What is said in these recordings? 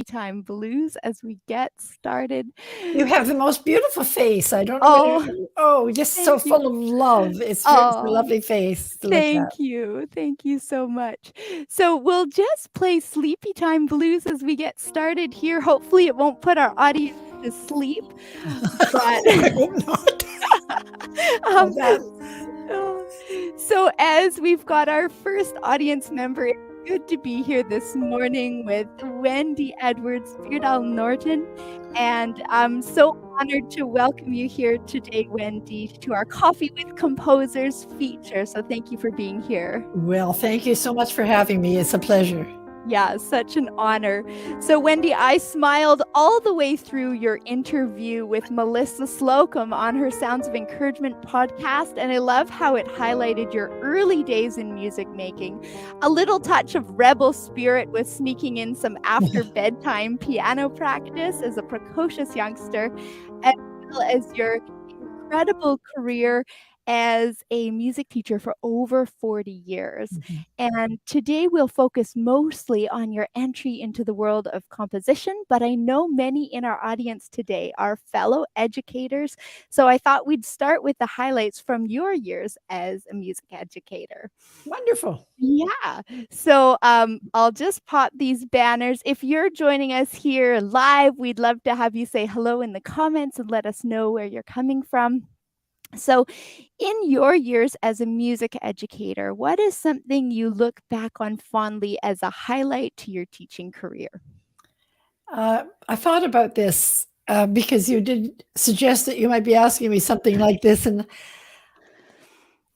Time Blues as we get started. You have the most beautiful face. I don't know what Oh, you, oh, just so thank you. full of love. It's a Oh, lovely face to look at. thank you. Thank you so much. So we'll just play Sleepy Time Blues as we get started here. Hopefully it won't put our audience to sleep, but I hope not. Oh, um, that. Oh, so, as we've got our first audience member, it's good to be here this morning with Wendy Edwards Beardall-Norton. And I'm so honored to welcome you here today, Wendy, to our Coffee with Composers feature. So, thank you for being here. Well, thank you so much for having me. It's a pleasure. Yeah, such an honor. So, Wendy, I smiled all the way through your interview with Melissa Slocum on her Sounds of Encouragement podcast, and I love how it highlighted your early days in music making. A little touch of rebel spirit with sneaking in some after bedtime piano practice as a precocious youngster, as well as your incredible career as a music teacher for over 40 years. Mhm. And today we'll focus mostly on your entry into the world of composition, but I know many in our audience today are fellow educators. So I thought we'd start with the highlights from your years as a music educator. Wonderful. Yeah. So I'll just pop these banners. If you're joining us here live, we'd love to have you say hello in the comments and let us know where you're coming from. So, in your years as a music educator, what is something you look back on fondly as a highlight to your teaching career? I thought about this because you did suggest that you might be asking me something like this. And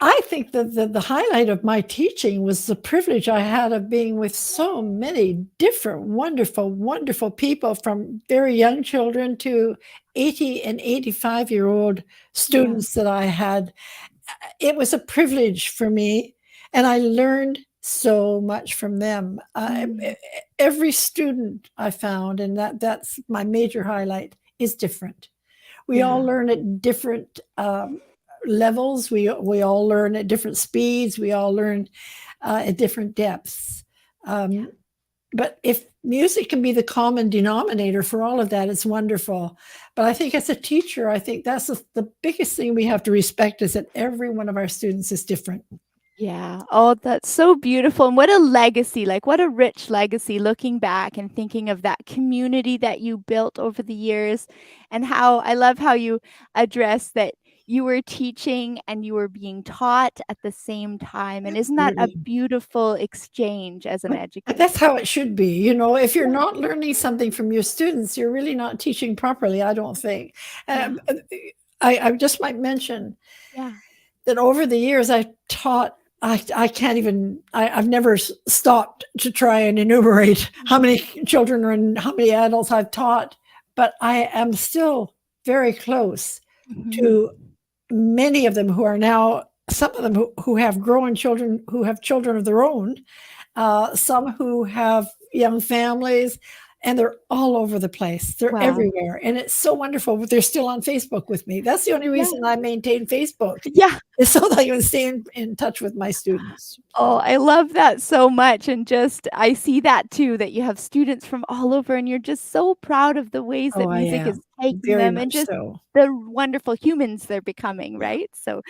I think that the highlight of my teaching was the privilege I had of being with so many different, wonderful, wonderful people, from very young children to 80 and 85-year-old Yeah. students that I had. It was a privilege for me, and I learned so much from them. Mm, Every student I found, and that's my major highlight, is different. We all yeah. learn at different levels. We all learn at different speeds. We all learn at different depths. Yeah. But if music can be the common denominator for all of that, it's wonderful. But I think as a teacher, I think that's the biggest thing we have to respect, is that every one of our students is different. Yeah. Oh, that's so beautiful. And what a legacy, like what a rich legacy, looking back and thinking of that community that you built over the years, and how I love how you address that you were teaching and you were being taught at the same time. And isn't that a Absolutely. beautiful exchange as an But educator? that's how it should be. If you're Yeah. not learning something from your students, you're really not teaching properly, I don't think. Yeah. I just might mention Yeah. that over the years I taught. I can't even. I've never stopped to try and enumerate how Mhm. many children and how many adults I've taught, but I am still very close Mhm. to many of them who are now. Some of them who have grown children, who have children of their own, some who have young families, and they're all over the place. They're Wow. everywhere. And it's so wonderful, but they're still on Facebook with me. That's the only Yeah. reason I maintain Facebook, Yeah. is so that I can stay in touch with my students. Oh, I love that so much, and just I see that too, that you have students from all over, and you're just so proud of the ways Oh, that I music is am. taking Very them and much just so. the wonderful humans they're becoming, Yeah. right? So,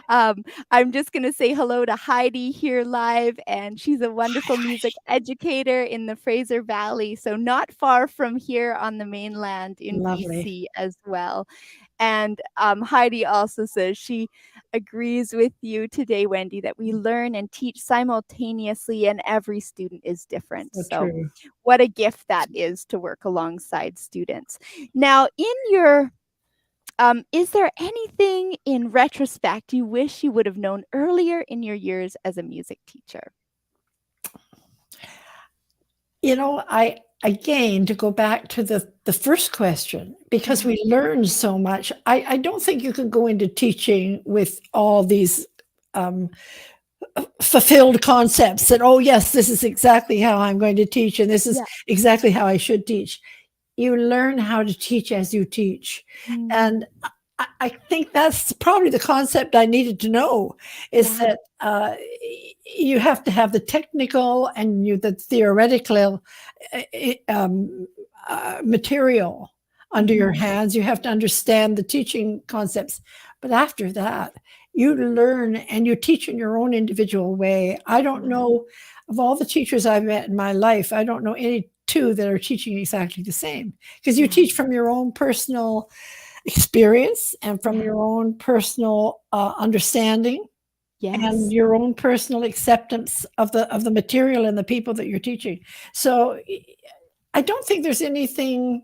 I'm just gonna say hello to Heidi here live, and she's a Hi, wonderful music Heidi. educator in the Fraser Valley, so not far from here on the mainland in Lovely. BC as well. And Heidi also says she agrees with you today, Wendy, that we learn and teach simultaneously, and every student is different. So So, true. what a gift that is to work alongside students. Now, in your is there anything in retrospect you wish you would have known earlier in your years as a music teacher? I again, to go back to the first question, because Yeah. we learn so much, I don't think you can go into teaching with all these um, fulfilled concepts that, oh yes, this is exactly how I'm going to teach, and this is Yeah. exactly how I should teach. You learn how to teach as you teach, Mm, and I think that's probably the concept I needed to know, is yeah. that you have to have the technical and the theoretical material under your hands. You have to understand the teaching concepts. But after that, you learn and you teach in your own individual way. I don't know, of all the teachers I've met in my life, I don't know any two that are teaching exactly the same, because you teach from your own personal experience and from your own personal understanding and your own personal acceptance of the material and the people that you're teaching. So I don't think there's anything.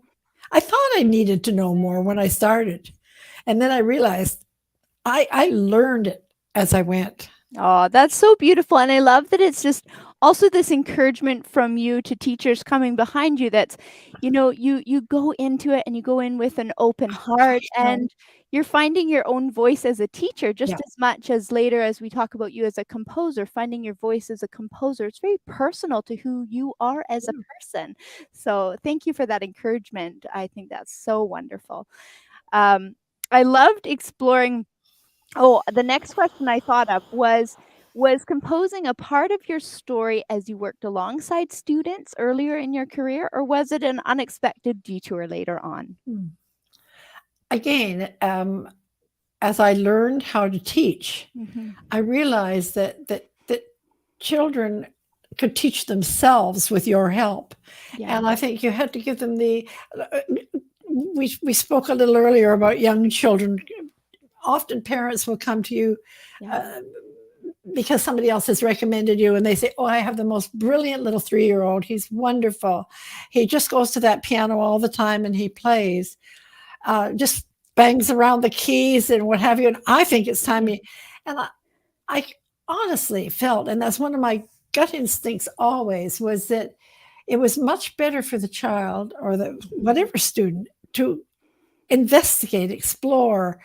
I thought I needed to know more when I started, and then I realized I learned it as I went. Oh, that's so beautiful. And I love that it's just also this encouragement from you to teachers coming behind you that's, you go into it and you go in with an open heart and you're finding your own voice as a teacher just as much as later as we talk about you as a composer, finding your voice as a composer. It's very personal to who you are as a person. So thank you for that encouragement. I think that's so wonderful. I loved exploring. Oh, the next question I thought of was composing a part of your story as you worked alongside students earlier in your career, or was it an unexpected detour later on? Again, as I learned how to teach, I realized that children could teach themselves with your help. And I think you had to give them we spoke a little earlier about young children. Often parents will come to you because somebody else has recommended you, and they say, oh, I have the most brilliant little 3-year-old. He's wonderful. He just goes to that piano all the time and he plays, just bangs around the keys and what have you. And I think it's time and I honestly felt, and that's one of my gut instincts always, was that it was much better for the child or the whatever student to investigate, explore.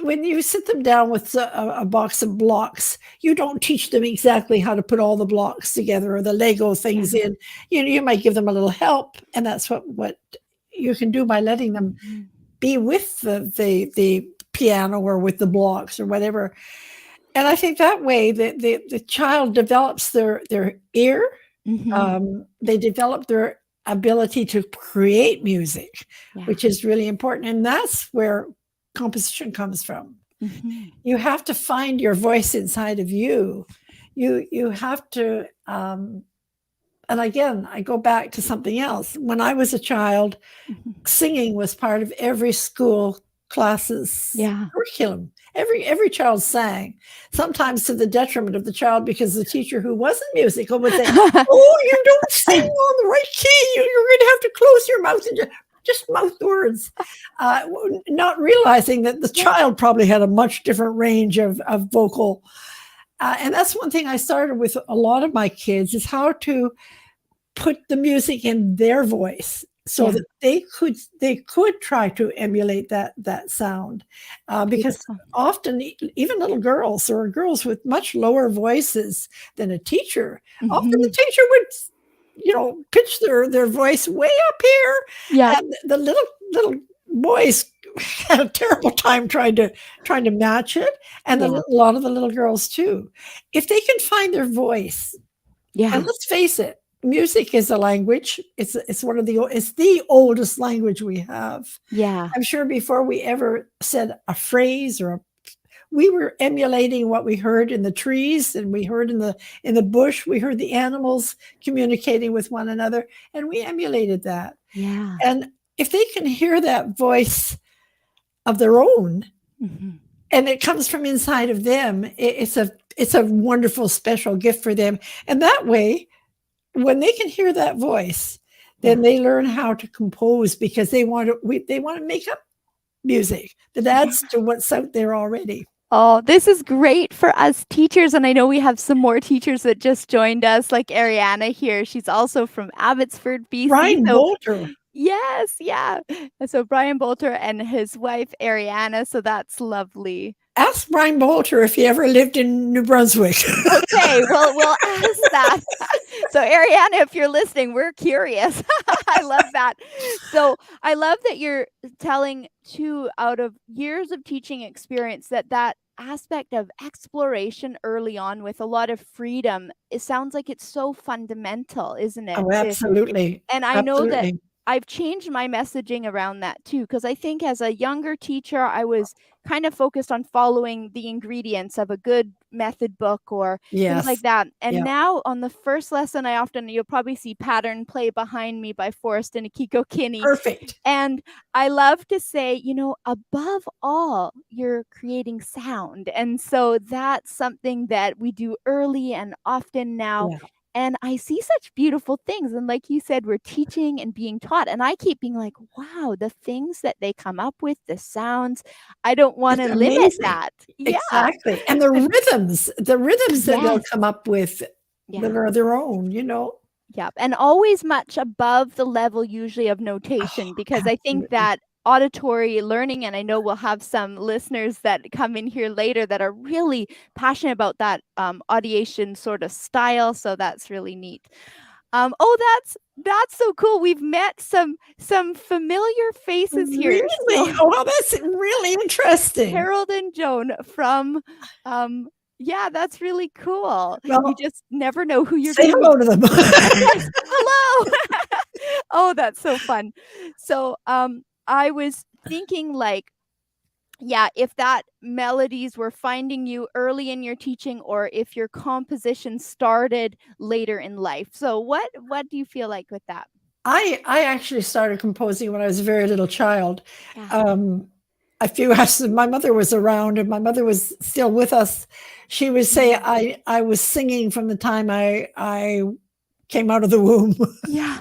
When you sit them down with a box of blocks, you don't teach them exactly how to put all the blocks together or the Lego things in. You might give them a little help, and that's what you can do by letting them be with the piano or with the blocks or whatever. And I think that way the child develops their ear. They develop their ability to create music, which is really important. And that's where composition comes from. You have to find your voice inside of you. You have to, and again, I go back to something else. When I was a child, singing was part of every school class's curriculum. Every child sang, sometimes to the detriment of the child, because the teacher who wasn't musical would say, oh, you don't sing on the right key. You're going to have to close your mouth and just mouth words, not realizing that the child probably had a much different range of vocal. And that's one thing I started with a lot of my kids, is how to put the music in their voice, so that they could try to emulate that sound, because often even little girls or girls with much lower voices than a teacher, often the teacher would pitch their voice way up here, and the little boys had a terrible time trying to match it, and a lot of the little girls too. If they can find their voice, and let's face it, music is a language. It's the oldest language we have. I'm sure before we ever said a phrase we were emulating what we heard in the trees, and we heard in the bush. We heard the animals communicating with one another, and we emulated that. And if they can hear that voice of their own, and it comes from inside of them, it's a wonderful, special gift for them. And that way, when they can hear that voice, then they learn how to compose, because they want to make up music that adds to what's out there already. Oh, this is great for us teachers. And I know we have some more teachers that just joined us, like Ariana here. She's also from Abbotsford, BC. Brian Bolter. Yes, yeah. So Brian Bolter and his wife, Ariana. So that's lovely. Ask Brian Bolter if he ever lived in New Brunswick. Okay, well, we'll ask that. So, Ariana, if you're listening, we're curious. I love that. So, I love that you're telling too, out of years of teaching experience, that aspect of exploration early on with a lot of freedom, it sounds like it's so fundamental, isn't it? Oh, absolutely. And I know that Absolutely. I've changed my messaging around that too, because I think as a younger teacher, I was kind of focused on following the ingredients of a good method book or things like Yes. that. And Yeah. now on the first lesson, you'll probably see Pattern Play Behind Me by Forrest and Akiko Kinney. Perfect. And I love to say, above all, you're creating sound. And so that's something that we do early and often now. Yeah. And I see such beautiful things. And like you said, we're teaching and being taught. And I keep being like, wow, the things that they come up with, the sounds, I don't want It's to limit amazing. that. Yeah. Exactly. And the rhythms that they'll Yes. come up with Yeah. that are their own. Yep, and always much above the level usually of notation, because I think Absolutely. that auditory learning, and I know we'll have some listeners that come in here later that are really passionate about that audiation sort of style, so that's really neat. Oh, that's so cool. We've met some familiar faces here. Really? Oh, well, that's really interesting. Harold and Joan from yeah, that's really cool. Well, You just never know who you're say gonna hello to them. Yes, hello. Oh, that's so fun. So, I was thinking like, yeah, if that melodies were finding you early in your teaching or if your composition started later in life. So what do you feel like with that? I actually started composing when I was a very little child. Yeah. My mother was around and my mother was still with us. She would say I was singing from the time I came out of the womb. Yeah.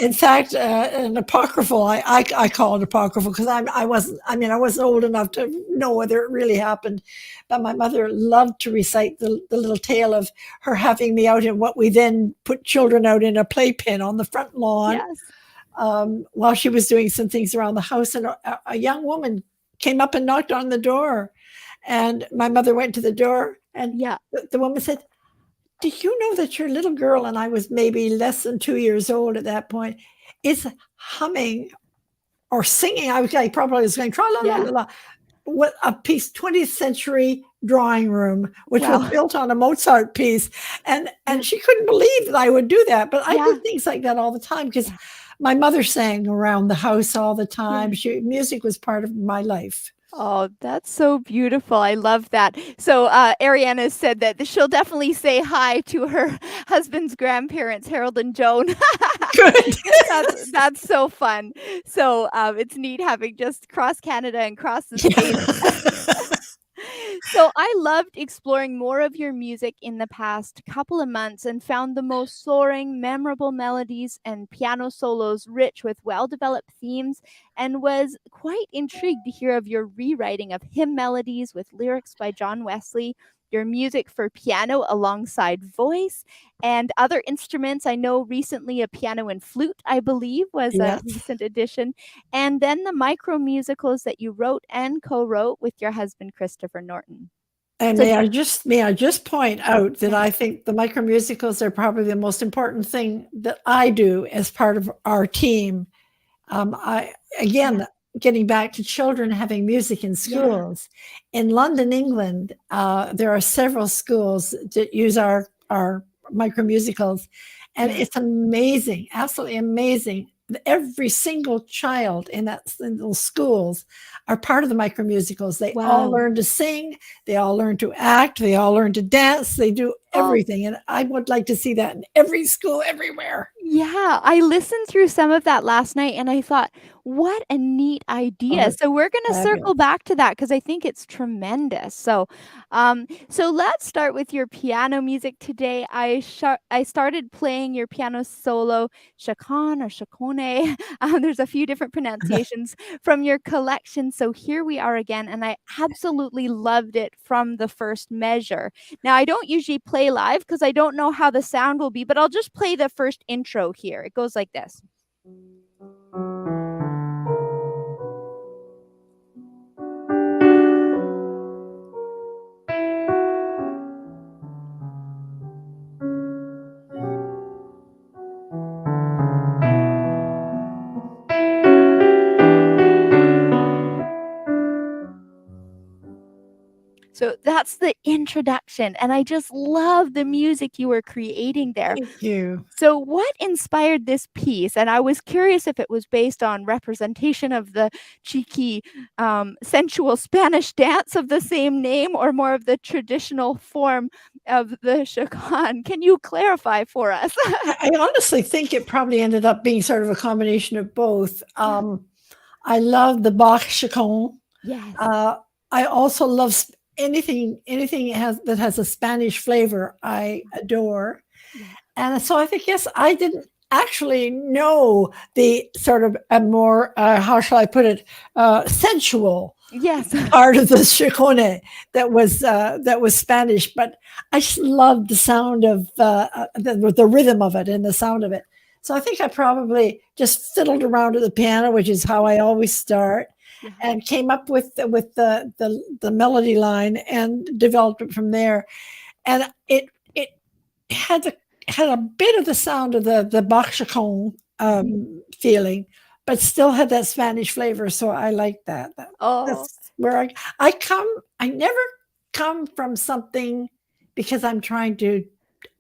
In fact, an apocryphal, I call it apocryphal because I wasn't old enough to know whether it really happened, but my mother loved to recite the little tale of her having me out in what we then put children out in a playpen on the front lawn. Yes. While she was doing some things around the house, and a young woman came up and knocked on the door, and my mother went to the door, and Yeah. the woman said, "Do you know that your little girl," and I was maybe less than 2 years old at that point, "is humming or singing?" I probably was going, tra la la la la. What a piece, 20th century drawing room, which was Wow. built on a Mozart piece. And she couldn't believe that I would do that. But I Yeah. did things like that all the time because my mother sang around the house all the time. Music was part of my life. Oh, that's so beautiful. I love that. So, Ariana said that she'll definitely say hi to her husband's grandparents, Harold and Joan. Good. That's so fun. So, it's neat having just cross Canada and cross the states. So I loved exploring more of your music in the past couple of months and found the most soaring, memorable melodies and piano solos rich with well-developed themes, and was quite intrigued to hear of your rewriting of hymn melodies with lyrics by John Wesley, your music for piano alongside voice and other instruments. I know recently a piano and flute, I believe, was a Yes. recent addition. And then the Micromusicals that you wrote and co-wrote with your husband, Christopher Norton. And So- may I just point out that Yeah. I think the micromusicals are probably the most important thing that I do as part of our team. Getting back to children having music in schools. In London, England, there are several schools that use our micromusicals, and it's amazing, absolutely amazing. Every single child in those schools are part of the micromusicals. They all learn to sing, they all learn to act, they all learn to dance, they do everything. And I would like to see that in every school everywhere. Yeah, I listened through some of that last night and I thought, what a neat idea. So we're going to circle back to that because I think it's tremendous. So let's start with your piano music today. I started playing your piano solo, Chacon or Chacone. There's a few different pronunciations from your collection. So here we are again, and I absolutely loved it from the first measure. Now, I don't usually play live because I don't know how the sound will be, but I'll just play the first intro here. It goes like this. So that's the introduction. And I just love the music you were creating there. Thank you. So what inspired this piece? And I was curious if it was based on representation of the cheeky, sensual Spanish dance of the same name, or more of the traditional form of the chaconne. Can you clarify for us? I honestly think it probably ended up being sort of a combination of both. I love the Bach chaconne. Yes. I also love anything that has a Spanish flavor. I adore. Yeah. And so I think, yes, I didn't actually know the sort of a more, how shall I put it, sensual Yes. part of the chaconne that was Spanish, but I just loved the sound of the rhythm of it and the sound of it. So I think I probably just fiddled around at the piano, which is how I always start, Yeah. and came up with the melody line and developed it from there. And it had a bit of the sound of the Bach chaconne feeling, but still had that Spanish flavor. So I like that. That's where I come. I never come from something because I'm trying to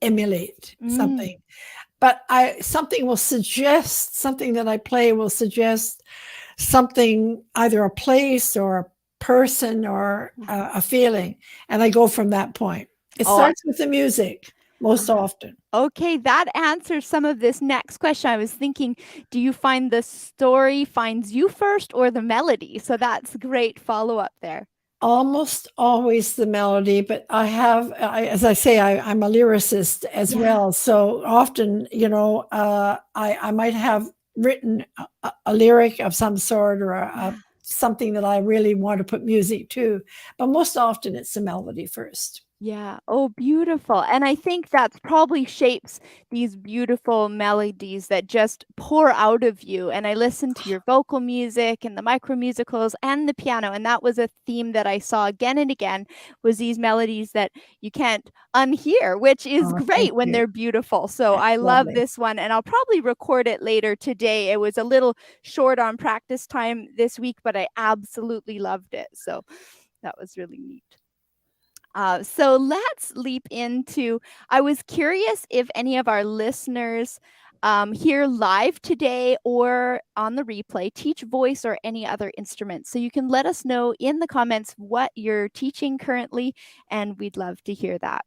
emulate something, but something that I play will suggest something, either a place or a person or a feeling, and I go from that point. It starts with the music most often. Okay, that answers some of this next question. I was thinking, do you find the story finds you first or the melody? So that's great follow-up there. Almost always the melody, but as I say, I'm a lyricist as well. So often, I might have written a lyric of some sort, or something that I really want to put music to, but most often it's the melody first. Yeah. Oh, beautiful. And I think that probably shapes these beautiful melodies that just pour out of you. And I listened to your vocal music and the Micromusicals and the piano, and that was a theme that I saw again and again, was these melodies that you can't unhear, which is great when they're beautiful. So I love this one, and I'll probably record it later today. It was a little short on practice time this week, but I absolutely loved it. So that was really neat. So let's leap into, I was curious if any of our listeners here live today or on the replay teach voice or any other instrument. So you can let us know in the comments what you're teaching currently, and we'd love to hear that.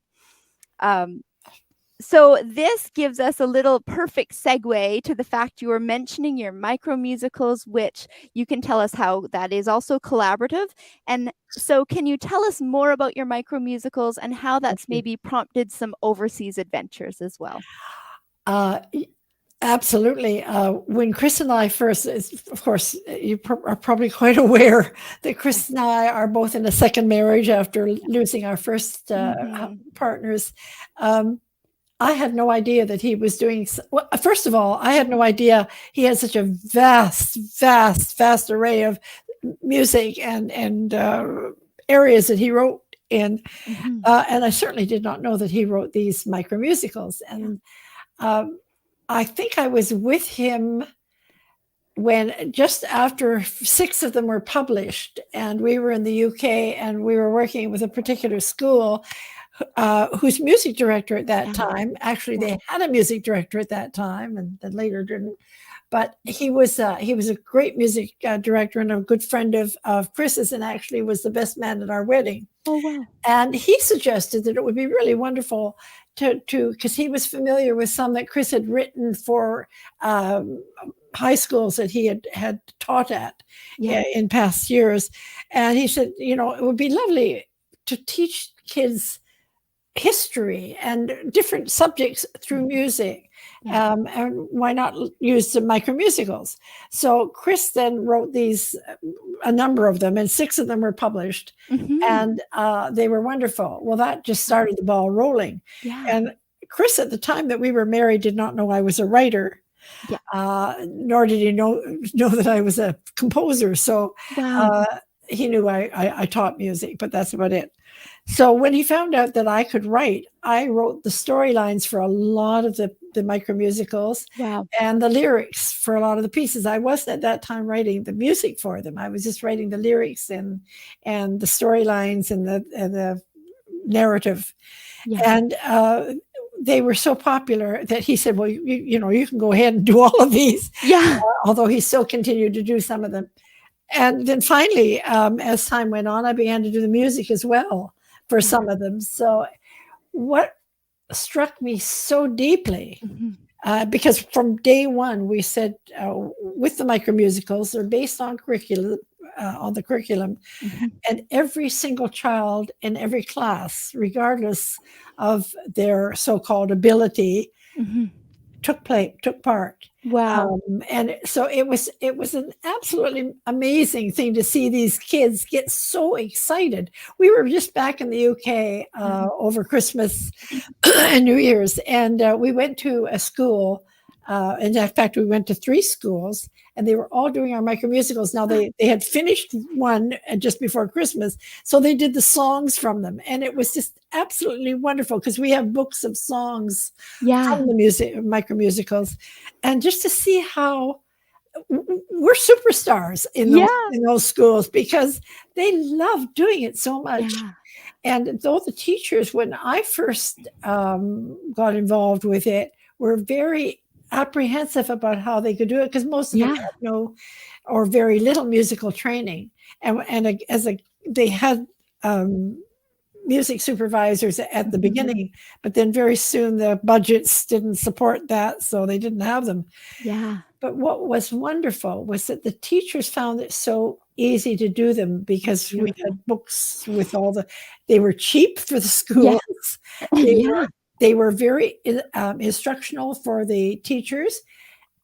So this gives us a little perfect segue to the fact you were mentioning your Micromusicals, which you can tell us how that is also collaborative. And so can you tell us more about your Micromusicals and how that's maybe prompted some overseas adventures as well? Absolutely. When Chris and I first, of course, you are probably quite aware that Chris and I are both in a second marriage after losing our first partners. I had no idea that he was doing. Well, first of all, I had no idea he had such a vast array of music and areas that he wrote in. And I certainly did not know that he wrote these Micromusicals. And I think I was with him when just after 6 of them were published, and we were in the UK, and we were working with a particular school whose music director at that time, actually they had a music director at that time and then later didn't, but he was a great music director and a good friend of Chris's, and actually was the best man at our wedding. Oh, wow. And he suggested that it would be really wonderful to because he was familiar with some that Chris had written for high schools that he had taught at in past years. And he said, it would be lovely to teach kids history and different subjects through music. And why not use the Micromusicals? So Chris then wrote these, a number of them, and 6 of them were published, and they were wonderful. Well, that just started the ball rolling. And Chris, at the time that we were married, did not know I was a writer, nor did he know that I was a composer. So he knew I taught music, but that's about it. So when he found out that I could write, I wrote the storylines for a lot of the micromusicals Wow. and the lyrics for a lot of the pieces. I wasn't at that time writing the music for them. I was just writing the lyrics and the storylines and the narrative. Yeah. And they were so popular that he said, well, you know, you can go ahead and do all of these. Yeah. Although he still continued to do some of them. And then finally, as time went on, I began to do the music as well for some of them. So what struck me so deeply, because from day one, we said with the micromusicals, they're based on curriculum, and every single child in every class, regardless of their so-called ability, took part. Wow. And so it was an absolutely amazing thing to see these kids get so excited. We were just back in the UK over Christmas and New Year's, and we went to a school. And in fact, we went to 3 schools, and they were all doing our micromusicals. Now they had finished one just before Christmas, so they did the songs from them, and it was just absolutely wonderful because we have books of songs from the micromusicals, and just to see how we're superstars in those schools because they love doing it so much. And though the teachers, when I first got involved with it, were very apprehensive about how they could do it because most of them had no or very little musical training, and they had music supervisors at the beginning, but then very soon the budgets didn't support that, so they didn't have them. But what was wonderful was that the teachers found it so easy to do them because we had books with they were cheap for the schools. They were very instructional for the teachers,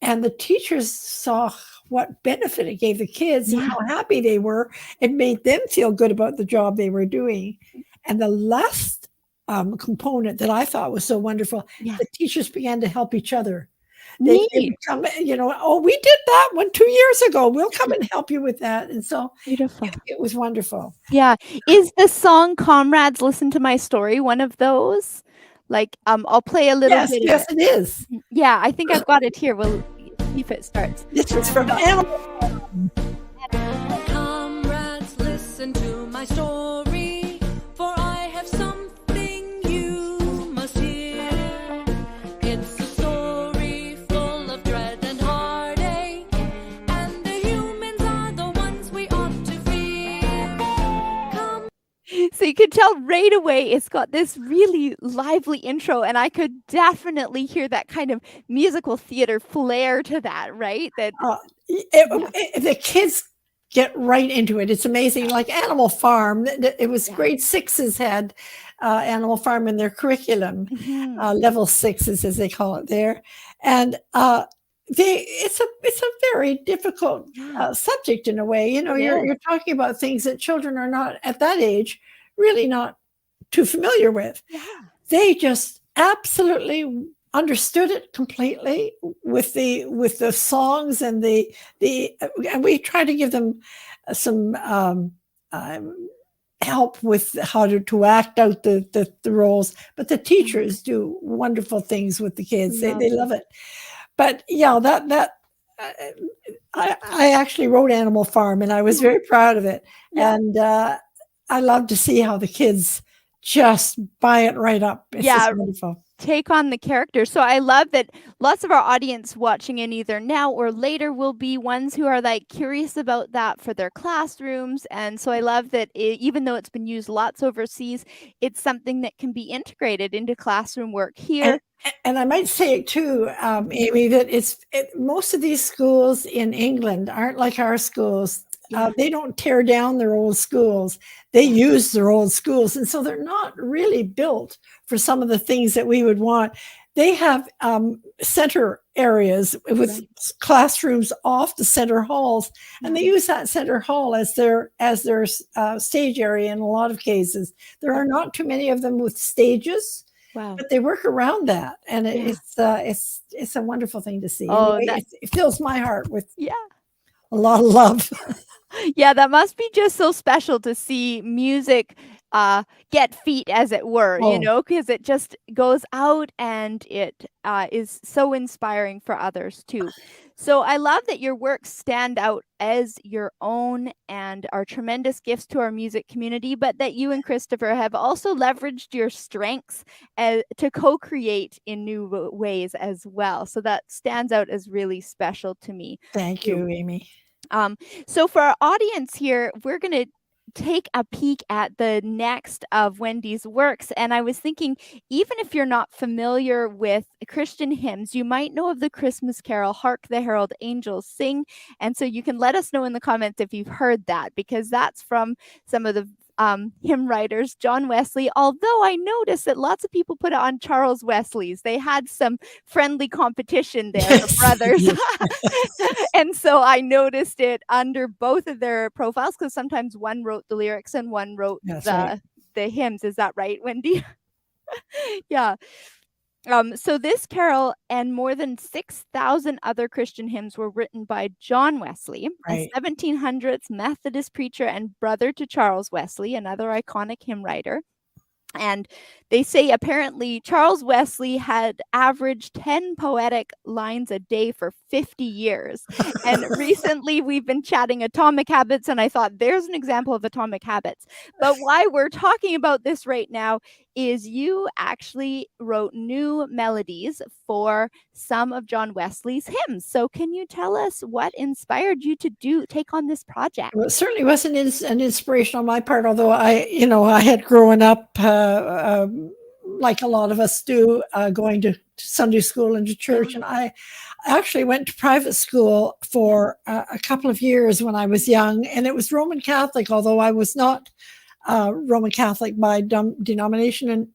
and the teachers saw what benefit it gave the kids and how happy they were. It made them feel good about the job they were doing. And the last component that I thought was so wonderful, the teachers began to help each other. They come, you know, oh, we did that one 2 years ago. We'll come and help you with that. And so it was wonderful. Yeah. Is the song Comrades Listen to My Story one of those? Like, I'll play a little bit. Yes, it is. Yeah, I think I've got it here. We'll see if it starts. This is from Animal. Comrades, listen to my story, for I have something you must hear. It's a story full of dread and heartache, and the humans are the ones we ought to fear. So you could tell right away it's got this really lively intro, and I could definitely hear that kind of musical theater flair to that, right? The kids get right into it. It's amazing. Like Animal Farm, it was grade 6s had Animal Farm in their curriculum, level 6s as they call it there, and it's a very difficult subject in a way. You know, you're talking about things that children are not at that age really not too familiar with. They just absolutely understood it completely with the songs and and we try to give them some help with how to act out the roles, but the teachers do wonderful things with the kids. They love it. But I actually wrote Animal Farm, and I was very proud of it. And I love to see how the kids just buy it right up. It's just wonderful. Take on the character. So I love that lots of our audience watching in either now or later will be ones who are like curious about that for their classrooms. And so I love that even though it's been used lots overseas, it's something that can be integrated into classroom work here. And I might say too, Amy, that most of these schools in England aren't like our schools. They don't tear down their old schools. They use their old schools. And so they're not really built for some of the things that we would want. They have center areas with classrooms off the center halls, and they use that center hall as their stage area in a lot of cases. There are not too many of them with stages. But they work around that, and it's a wonderful thing to see. Oh, anyway, it fills my heart with a lot of love. Yeah, that must be just so special to see music get feet, as it were, Oh, because it just goes out and it is so inspiring for others too. So I love that your works stand out as your own and are tremendous gifts to our music community, but that you and Christopher have also leveraged your strengths to co-create in new ways as well. So that stands out as really special to me. thank too. you, Amy. So for our audience here, we're going to take a peek at the next of Wendy's works. And I was thinking, even if you're not familiar with Christian hymns, you might know of the Christmas carol, Hark the Herald Angels Sing. And so you can let us know in the comments if you've heard that, because that's from some of the hymn writers, John Wesley, although I noticed that lots of people put it on Charles Wesley's. They had some friendly competition there, the brothers. And so I noticed it under both of their profiles, because sometimes one wrote the lyrics and one wrote the hymns. Is that right, Wendy? Yeah. So this carol and more than 6,000 other Christian hymns were written by John Wesley, Right. a 1700s Methodist preacher and brother to Charles Wesley, another iconic hymn writer. And they say apparently Charles Wesley had averaged 10 poetic lines a day for 50 years. And recently we've been chatting Atomic Habits, and I thought there's an example of Atomic Habits. But why we're talking about this right now is you actually wrote new melodies for some of John Wesley's hymns. So can you tell us what inspired you to take on this project? Well, it certainly wasn't an inspiration on my part, although I had grown up like a lot of us do, going to Sunday school and to church. And I actually went to private school for a couple of years when I was young, and it was Roman Catholic, although I was not Roman Catholic by denomination, and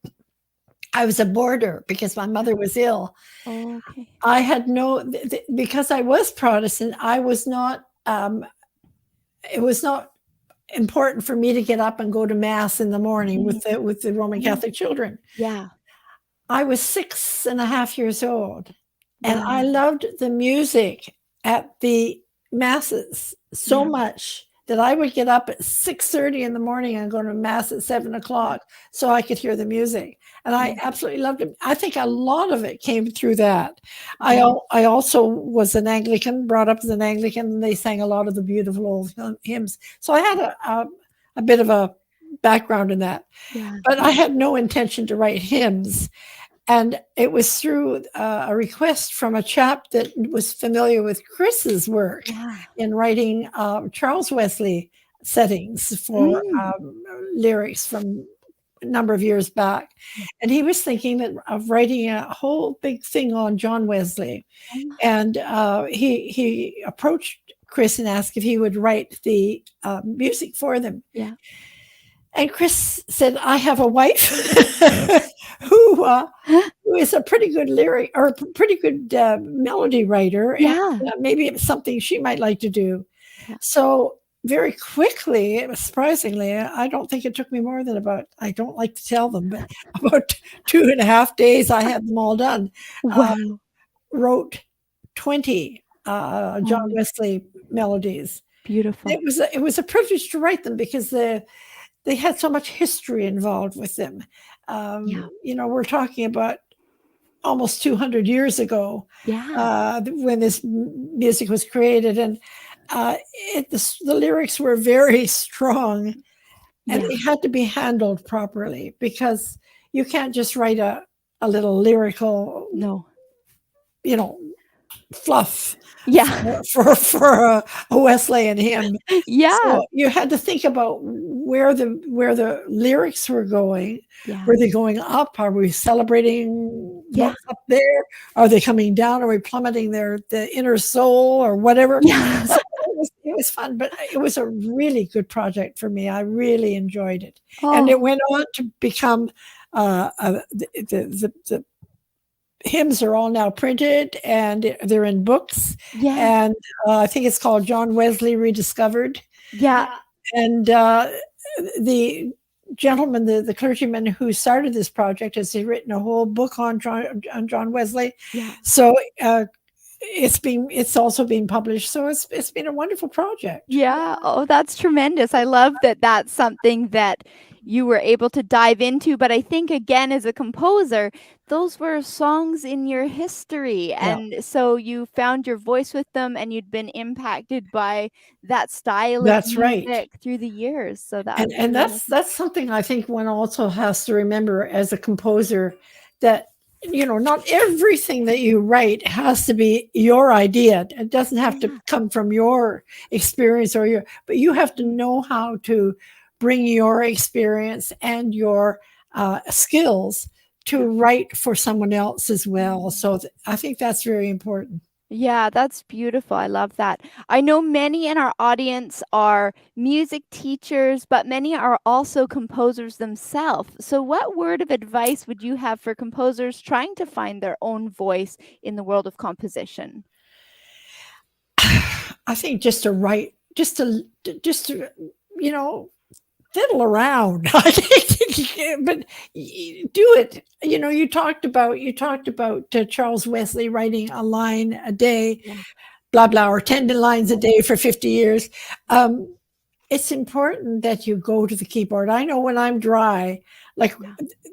I was a boarder because my mother was ill. Okay. I had because I was Protestant, I was not, it was not important for me to get up and go to mass in the morning with the Roman Catholic children. Yeah. I was 6.5 years old, and I loved the music at the masses so much that I would get up at 6:30 in the morning and go to mass at 7 o'clock so I could hear the music. And I absolutely loved it. I think a lot of it came through that. I also was an Anglican, brought up as an Anglican, and they sang a lot of the beautiful old hymns. So I had a bit of a background in that. Yeah. But I had no intention to write hymns. And it was through a request from a chap that was familiar with Chris's work in writing Charles Wesley settings for lyrics from a number of years back. And he was thinking of writing a whole big thing on John Wesley. And he approached Chris and asked if he would write the music for them. Yeah. And Chris said, I have a wife who is a pretty good lyric or pretty good melody writer. Yeah. And maybe it's something she might like to do. Yeah. So very quickly, surprisingly, I don't think it took me more than I don't like to tell them, but about 2.5 days, I had them all done. Wow. Wrote 20 John Wesley melodies. Beautiful. It was a privilege to write them because they had so much history involved with them. We're talking about almost 200 years ago when this music was created. And the lyrics were very strong, and they had to be handled properly because you can't just write a little lyrical, fluff for a Wesleyan hymn. So you had to think about where the lyrics were going. Were they going up? Are we celebrating what's up there? Are they coming down? Are we plummeting the inner soul or whatever? So it was fun, but it was a really good project for me. I really enjoyed it. And it went on to become the hymns are all now printed and they're in books. And I think it's called John Wesley Rediscovered. And the gentleman, the clergyman who started this project, has written a whole book on John Wesley. So it's also been published. So it's been a wonderful project. Oh, that's tremendous. I love that that's something that you were able to dive into. But I think, again, as a composer, those were songs in your history. Yeah. And so you found your voice with them, and you'd been impacted by that style of That's right. music through the years. So that was And really that's something I think one also has to remember as a composer, that not everything that you write has to be your idea. It doesn't have to come from your experience but you have to know how to bring your experience and your skills to write for someone else as well. So I think that's very important. Yeah, that's beautiful. I love that. I know many in our audience are music teachers, but many are also composers themselves. So, what word of advice would you have for composers trying to find their own voice in the world of composition? I think just to write, just to fiddle around. I think, but do it. You talked about Charles Wesley writing a line a day, blah blah, or 10 lines a day for 50 years. It's important that you go to the keyboard. I know when I'm dry, like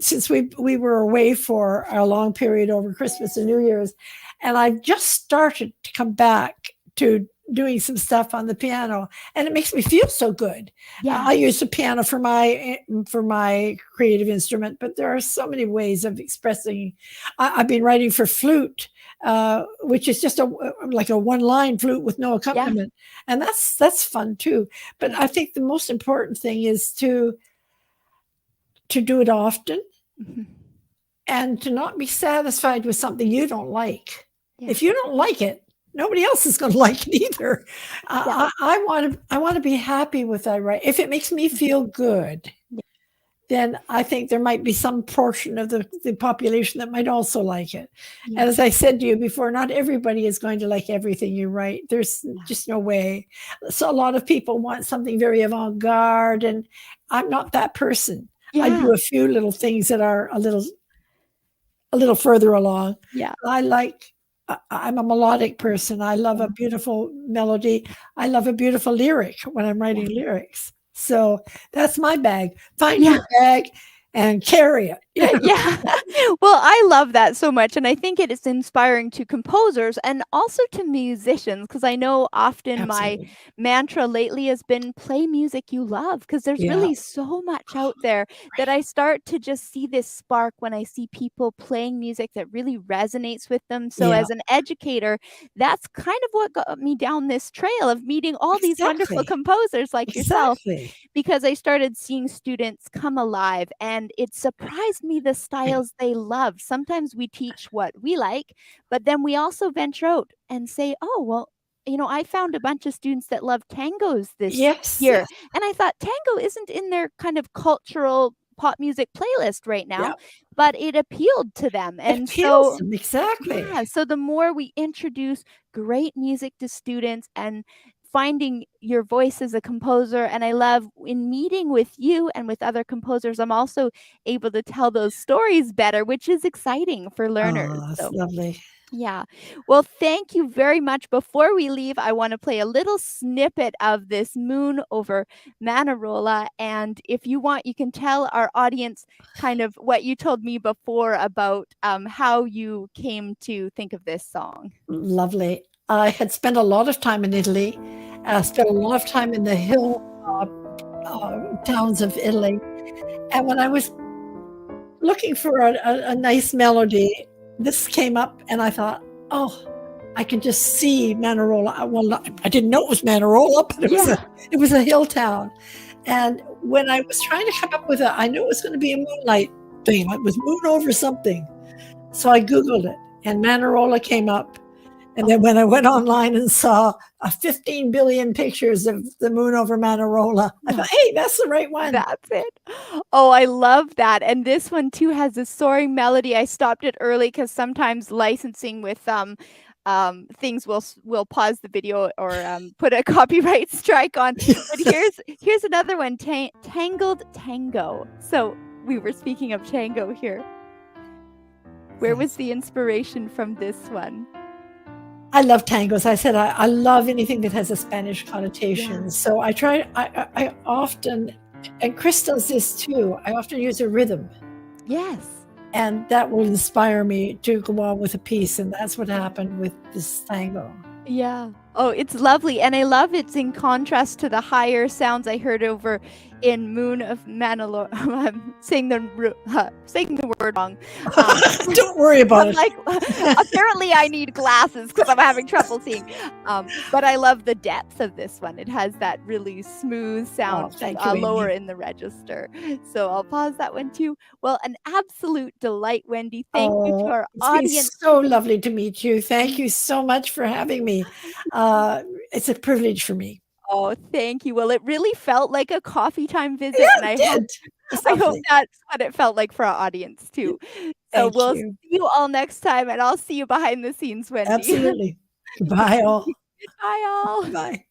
since we were away for a long period over Christmas and New Year's, and I've just started to come back to doing some stuff on the piano, and it makes me feel so good. I use the piano for my creative instrument, but there are so many ways of expressing. I've been writing for flute, which is just like a one-line flute with no accompaniment, and that's fun too. But I think the most important thing is to do it often, and to not be satisfied with something you don't like. If you don't like it, nobody else is going to like it either. I want to be happy with what I write. If it makes me feel good, then I think there might be some portion of the population that might also like it. And as I said to you before, not everybody is going to like everything you write. There's just no way. So a lot of people want something very avant-garde, and I'm not that person. I do a few little things that are a little further along. I'm a melodic person. I love a beautiful melody. I love a beautiful lyric when I'm writing lyrics. So that's my bag. Find your bag and carry it. Well, I love that so much. And I think it is inspiring to composers and also to musicians, because I know often my mantra lately has been play music you love, because there's really so much out there that I start to just see this spark when I see people playing music that really resonates with them. So as an educator, that's kind of what got me down this trail of meeting all these wonderful composers like yourself, because I started seeing students come alive, and it surprised me the styles they love. Sometimes we teach what we like, but then we also venture out and say, oh, well, I found a bunch of students that love tangos this year. And I thought tango isn't in their kind of cultural pop music playlist right now, but it appealed to them. And so so the more we introduce great music to students and finding your voice as a composer, and I love in meeting with you and with other composers, I'm also able to tell those stories better, which is exciting for learners. Oh, that's lovely. Yeah. Well, thank you very much. Before we leave, I want to play a little snippet of this Moon over Manarola. And if you want, you can tell our audience kind of what you told me before about how you came to think of this song. Lovely. I had spent a lot of time in Italy. I spent a lot of time in the hill towns of Italy. And when I was looking for a nice melody, this came up, and I thought, oh, I can just see Manarola. Well, I didn't know it was Manarola, but it was a hill town. And when I was trying to come up with I knew it was going to be a moonlight thing. It was moon over something. So I Googled it, and Manarola came up. And then when I went online and saw 15 billion pictures of the moon over Manarola, I thought, hey, that's the right one. That's it. Oh, I love that. And this one too has a soaring melody. I stopped it early because sometimes licensing with things will pause the video or put a copyright strike on. But here's another one, Tangled Tango. So we were speaking of tango here. Where was the inspiration from this one? I love tangos. I said, I love anything that has a Spanish connotation. So I often And Chris does this too. I often use a rhythm, Yes. and that will inspire me to go on with a piece. And that's what happened with this tango. Yeah. Oh, it's lovely. And I love it's in contrast to the higher sounds I heard over in Moon of Manalore. I'm saying the word wrong. Don't worry about I'm it. like, apparently I need glasses because I'm having trouble seeing. But I love the depth of this one. It has that really smooth sound thank you, lower Amy. in the register. So I'll pause that one too. Well, an absolute delight, Wendy. Thank you to our It's been audience. so lovely to meet you. Thank you so much for having me. It's a privilege for me. Oh, thank you. Well, it really felt like a coffee time visit, Yeah, and it did. It's I hope lovely. that's what it felt like for our audience too. So Thank we'll you. see you all next time, and I'll see you behind the scenes, Wendy. Absolutely. Bye all. Bye, all. Bye.